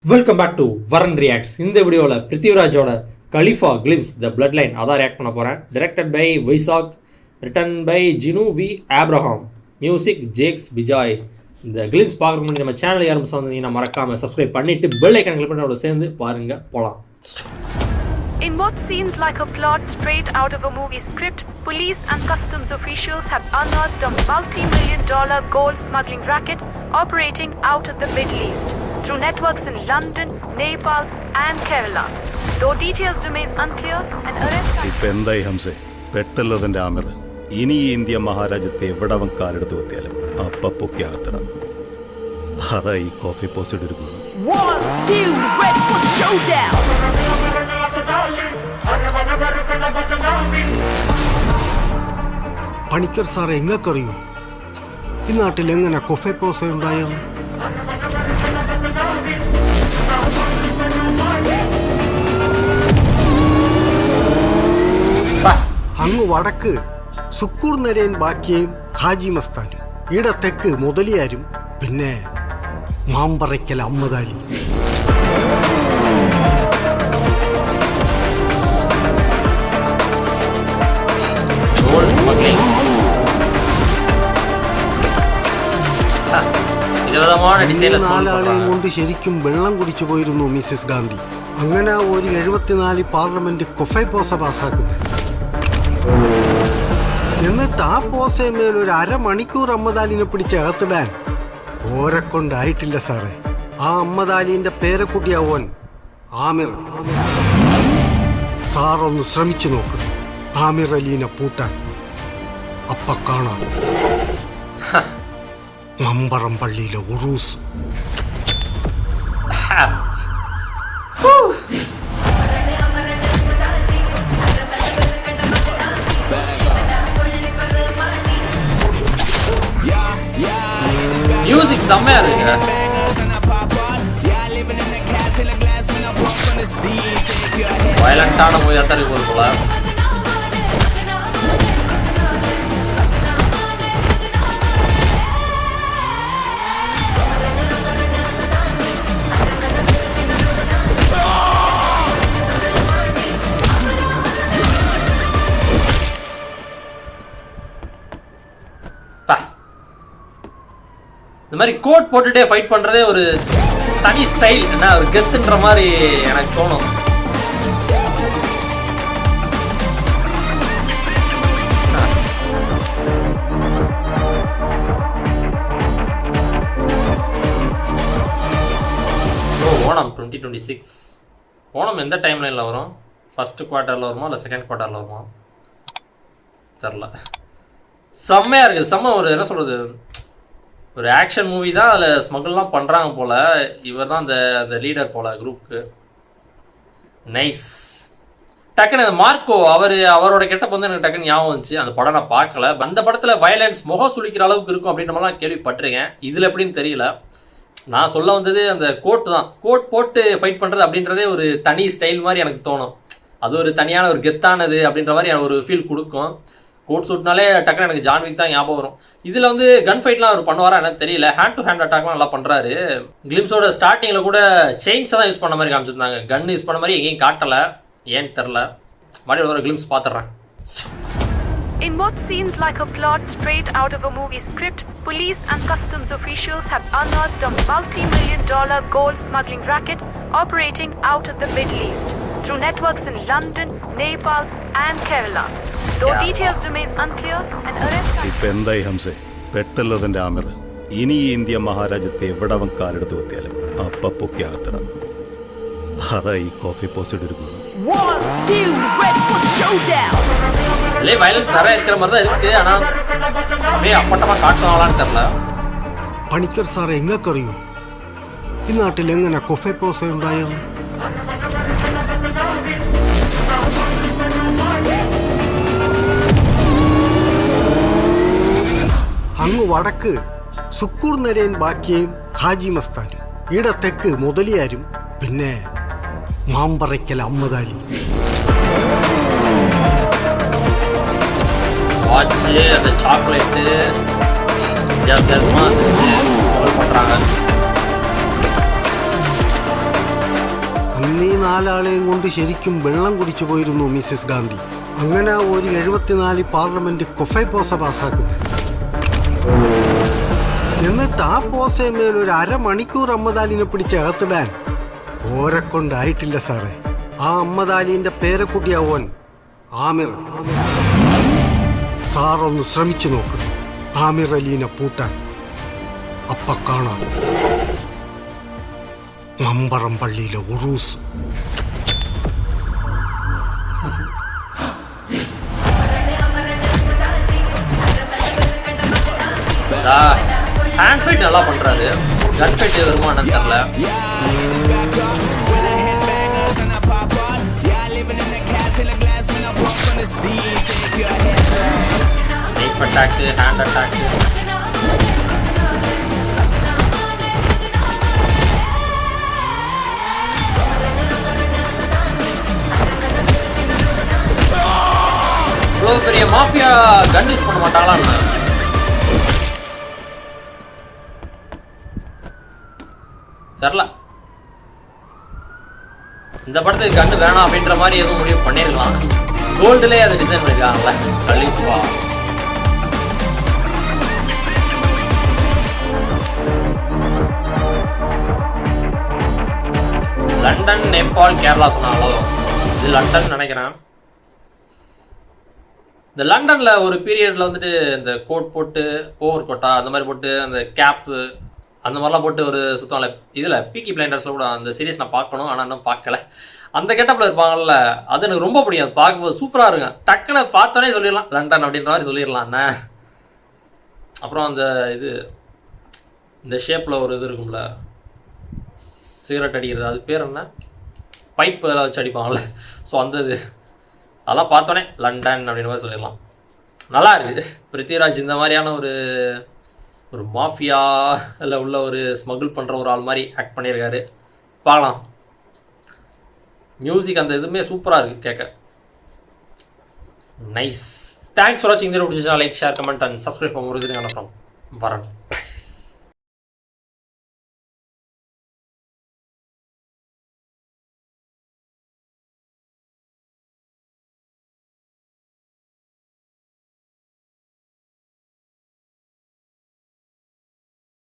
Welcome back to வரன் reacts. இந்த வீடியோவில் பிருத்திவிராஜோட Khalifa glimpse the blood line அதான் ரியாக்ட் பண்ண போகிறேன். Directed by Vysakh, written by Jinu V Abraham, music Jakes Bejoy. இந்த கிளிம்ஸ் பார்க்க முன்னாடி நம்ம சேனல் யாரும் வந்தீங்கன்னா மறக்காமல் சப்ஸ்கிரைப் பண்ணிவிட்டு பெல் ஐக்கன் கிளிக் பண்ணி சேர்ந்து பாருங்கள். போகலாம். In what seems like a plot straight out of a movie script, police and customs officials have unearthed a multi-million-dollar gold smuggling racket operating out of the Middle East through networks in London, Nepal and Kerala. Though details remain unclear, an arrest... ഇപ്പൊ എന്തായി ഹംസേ? പെട്ടല്ലോ തന്റെ ആമിർ. ഇനി ഈ India മഹാരാജ്യത്തെ എവിടവൻ കാലെടുത്ത് കുത്തിയാലും അപ്പൊക്കെ ആകത്തട. അതാ ഈ coffee post എടുക്കുന്നത്. 1, 2, ready for the showdown! Panicker സാറെ എങ്ങക്കറിയോ ഈ നാട്ടിൽ എങ്ങനെ കൊഫെ പോസ ഉണ്ടായെന്ന്? അങ്ങ് വടക്ക് സുക്കൂർ നരയൻ ബാക്കിയും ഹാജി മസ്താനും, ഈടെ തെക്ക് മുതലിയാരും, പിന്നെ മാമ്പറയ്ക്കൽ അമ്മദാലി. നാലാളെയും കൊണ്ട് ശരിക്കും വെള്ളം കുടിച്ചു പോയിരുന്നു മിസസ് ഗാന്ധി. അങ്ങനെ ഒരു 74 പാർലമെന്റ് കൊഫൈ പോസ പാസ്സാക്കുന്നത്. എന്നിട്ട് ആ പോസയമേൽ ഒരു അരമണിക്കൂർ അമ്മദാലിനെ പിടിച്ച് അകത്തിടാൻ ഓരെക്കൊണ്ടായിട്ടില്ല സാറേ. ആ അമ്മദാലിന്റെ പേരക്കുട്ടിയാവോൻ ആമിർ. സാറൊന്ന് ശ്രമിച്ചു നോക്ക് ആമിർ അലീനെ പൂട്ടാൻ. അപ്പ കാണാം മമ്പറം പള്ളിയിലെ ഉറൂസ്. மியூசிக் செம்மையா இருக்கு. வயலண்டான மூவி அத்தனை போல. இந்த மாதிரி கோட் போட்டுட்டே ஃபைட் பண்ணுறதே ஒரு தனி ஸ்டைல், என்ன ஒரு கெத்துன்ற மாதிரி எனக்கு தோணும். ஓணம் 2026. ஓணம் எந்த டைம் லைனில் வரும்? ஃபஸ்ட்டு குவார்ட்டரில் வருமா இல்லை செகண்ட் குவார்ட்டரில் வருமா தெரில. செம்மையாக இருக்குது. செம்ம ஒரு என்ன சொல்கிறது, ஒரு ஆக்ஷன் மூவி தான். அதில் ஸ்மகிள்லாம் பண்ணுறாங்க போல். இவர் தான் அந்த லீடர் போல் குரூப்புக்கு. நைஸ். டக்குன்னு அந்த மார்க்கோ அவரோட கெட்டப் வந்து எனக்கு டக்குன்னு ஞாபகம் வந்துச்சு. அந்த படம் நான் பார்க்கல. அந்த படத்தில் வயலன்ஸ் முகம் சுளிக்கிற அளவுக்கு இருக்கும் அப்படின்ற மாதிரிலாம் கேள்விப்பட்டிருக்கேன். இதில் எப்படின்னு தெரியல. நான் சொல்ல வந்தது அந்த கோட் தான். கோட் போட்டு ஃபைட் பண்ணுறது அப்படின்றதே ஒரு தனி ஸ்டைல் மாதிரி எனக்கு தோணும். அது ஒரு தனியான ஒரு கெத்தானது அப்படின்ற மாதிரி எனக்கு ஒரு ஃபீல் கொடுக்கும். கோட் சூட்னாலே டக்குனு எனக்கு ஜான்விக் தான் ஞாபகம் வரும். இதில் வந்து கன் ஃபைட்லாம் அவர் பண்ணுவாரா எனக்கு தெரியல. ஹேண்ட் டு ஹேண்ட் அட்டாக்லாம் நல்லா பண்ணுறாரு. கிளிம்ஸோட ஸ்டார்டிங்கில் கூட செயின்ஸை தான் யூஸ் பண்ண மாதிரி காமிச்சிருந்தாங்க. கன் யூஸ் பண்ண மாதிரி எங்கேயும் காட்டலை. ஏன்னு தெரில. மறுபடியும் ஒரு glimpse பார்த்துட்றேன். In what seems like a plot straight out of a movie script, police and customs officials have unearthed a multi-million-dollar gold smuggling racket operating out of the Middle East through networks in London, Nepal and Kerala. Though details remain unclear, an arrest... ഇപ്പൊ എന്തായി ഹംസേ? പെട്ടല്ലോ തന്റെ ആമിർ. ഇനി ഈ India മഹാരാജ്യത്തെ എവിടവൻ കാലെടുത്ത് കുത്തിയാലും അപ്പൊക്കെ ആകത്തട. അതാ ഈ coffee post എടുക്കുന്നത്. 1, 2, ready for the showdown! இல்லை வயலன்ஸ் நிறைய இருக்கிற மாதிரி தான் இருக்குது. ஆனால் அப்படியே அப்பட்டமாக காட்டுவாங்களான்னு தெரில. പണിക്കർ സാറെ എങ്ങക്കറിയോ ഈ നാട്ടിൽ എങ്ങനെ കൊഫെ പോസ ഉണ്ടായെന്ന്? അങ്ങ് വടക്ക് സുക്കൂർ നരയൻ ബാക്കിയും ഹാജി മസ്താനും, ഈടെ തെക്ക് മുതലിയാരും, പിന്നെ മാമ്പറയ്ക്കൽ അമ്മദാലി. வாட்சு, அந்த சாக்லேட்டு வித்தியாசமாக செஞ்சு பண்ணுறாங்க. അന്ന് ഈ 4 ആളെയും കൊണ്ട് ശരിക്കും വെള്ളം കുടിച്ചു പോയിരുന്നു മിസ്സിസ് ഗാന്ധി. അങ്ങനെ ഒരു 74 പാർലമെന്റ് കൊഫൈ പോസ പാസ്സാക്കുന്നത്. എന്നിട്ട് ആ പോസേമേൽ ഒരു അരമണിക്കൂർ അമ്മദാലിനെ പിടിച്ച് അകത്തിടാൻ ഓരെക്കൊണ്ടായിട്ടില്ല സാറേ. ആ അമ്മദാലിന്റെ പേരക്കുട്ടിയാവോൻ ആമിർ. സാറൊന്ന് ശ്രമിച്ചു നോക്ക് ആമിർ അലീനെ പൂട്ടാൻ. അപ്പ കാണാം മമ്പറം പള്ളിയിലെ ഉറൂസ്. ஹேண்ட் ஃபைட் நல்லா பண்றாரு. கன் ஃபைட் வருமானு தெரியல. Knife attack, hand attack. இவ்வளவு பெரிய மாஃபியா கன் யூஸ் பண்ண மாட்டாங்களா? தெரியல. இந்த படத்துக்கு கண்ணு வேணாம் அப்படின்ற மாதிரி எதுவும் முடிவு பண்ணிருக்கலாம். கோல்டுலேயே அதை டிசைன் பண்ணிருக்காங்கல்ல. கலிஃபா லண்டன், நேபாள், கேரளா சொன்னாங்களோ? இது லண்டன் நினைக்கிறேன். இந்த லண்டன்ல ஒரு பீரியட்ல வந்துட்டு இந்த கோட் போட்டு, ஓவர் கோட்டா அந்த மாதிரி போட்டு, அந்த கேப்பு அந்த மாதிரிலாம் போட்டு ஒரு சுத்தம் இதில் பீக்கி பிளைண்டர்ஸில் கூட அந்த சீரியஸ் நான் பார்க்கணும், ஆனால் இன்னும் பார்க்கல. அந்த கெட்டப்பில் இருப்பாங்கல்ல, அது எனக்கு ரொம்ப பிடிக்கும். அது பார்க்கும்போது சூப்பராக இருக்கும். டக்குன்னு பார்த்தோன்னே சொல்லிடலாம் லண்டன் அப்படின்ற மாதிரி சொல்லிடலாம் என்ன. அப்புறம் அந்த இந்த ஷேப்பில் ஒரு இது இருக்கும்ல, சிகரெட் அடிக்கிறது, அது பேர் என்ன, பைப்பு எல்லாம் வச்சு அடிப்பாங்கள்ல. ஸோ அந்த அதெல்லாம் பார்த்தோன்னே லண்டன் அப்படின்ற மாதிரி சொல்லிடலாம். நல்லா இருக்குது. பிருத்திவிராஜ் இந்த மாதிரியான ஒரு மாஃபியாவில் உள்ள ஒரு ஸ்மகிள் பண்ணுற ஒரு ஆள் மாதிரி ஆக்ட் பண்ணியிருக்காரு. பார்க்கலாம். மியூசிக் அந்த இதுவுமே சூப்பராக இருக்குது கேட்க. நைஸ். தேங்க்ஸ் ஃபார் வாட்சிங். இந்த வீடியோ பிடிச்சா like, share, comment and subscribe for more videos. வரேன்.